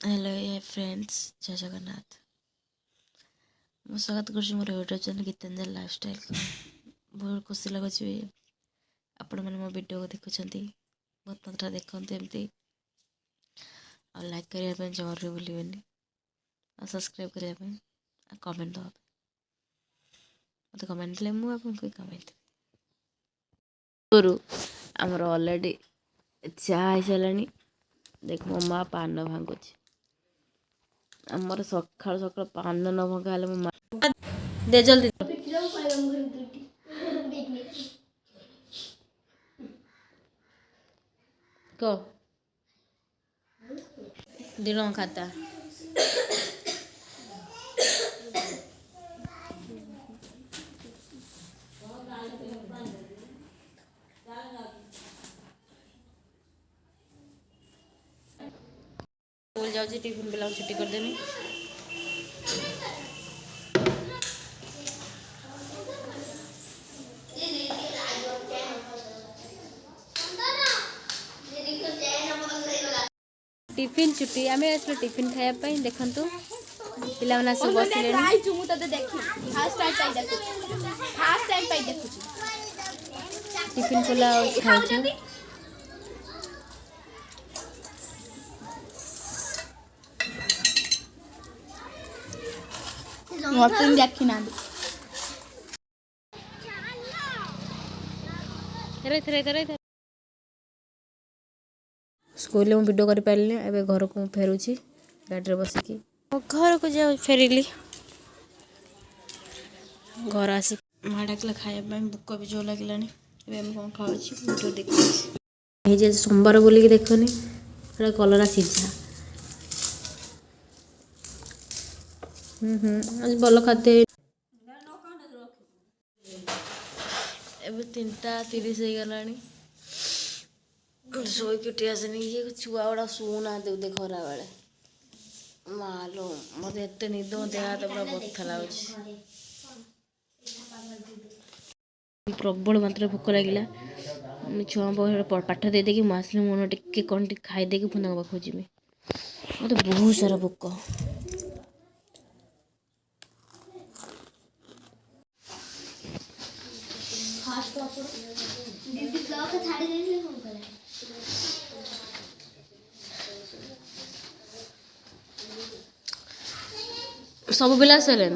Hello ये friends, जय जगन्नाथ। ମୁଁ ସ୍ୱାଗତ କରୁଛି ମୋର ୟୁଟ୍ୟୁବ୍ ଚ୍ୟାନେଲ୍ ଗୀତାଞ୍ଜଳି ଲାଇଫଷ୍ଟାଇଲ୍। ବହୁତ ଖୁସି ଲାଗୁଛି ଆପଣମାନେ ମୋ ଭିଡ଼ିଓକୁ ଦେଖୁଛନ୍ତି। ବହୁତ ମାତ୍ରା ଦେଖନ୍ତୁ ଏମିତି, ଆଉ ଲାଇକ୍ କରିବା ପାଇଁ ଜମାରୁ ବି ଭୁଲିବେନି, ଆଉ ସବସ୍କ୍ରାଇବ୍ କରିବା ପାଇଁ, ଆଉ କମେଣ୍ଟ ଦେବା ପାଇଁ। ମୋତେ କମେଣ୍ଟ ଦେଲେ ମୁଁ ଆପଣଙ୍କୁ ବି କମେଣ୍ଟ ଦେବି। ପୂର୍ବରୁ ଆମର ଅଲରେଡ଼ି ଚା ହେଇସାରିଲାଣି। ଦେଖ ମୋ ମା ପାନ ଭାଙ୍ଗୁଛି। ଆମର ସକାଳୁ ସକାଳୁ ପାନ ନ ଭଙ୍ଗା ହେଲେ ମୋ ମା ଦେ ଜଲ୍ଦି କହ ଦିନ ଖାତା स्कूल जाऊँ टिफिन पिला छुट्टी करदेमी। टिफिन छुट्टी आम आसो टिफिन खायापी देखु पिला सब बसले टिफिन खोला खाऊ देखी ना स्कूल में वीडियो कर पारे एवं घर को फेरुची गाड़ी बसिकी घर को जा फेरिली घर आसी माँ डाकला खायापी भोक भी जो लगे कौन खाऊ देख सोमवार बोलिकी देखनी कलरा सीझा आज भल खाते एवं 3:30 हो गला शोक उठी आसनी ये छुआ गुड़ा शुना बोधे खरा बेले मालो मत एत निद देह हाथ पूरा बथा लगे प्रबल मात्रा भोक लगे छुआ पाठ दे देकी मुझे मन टे कौन खाईदे पुनः पाखु जी मत बहुत सारा भोक सब पिला सारे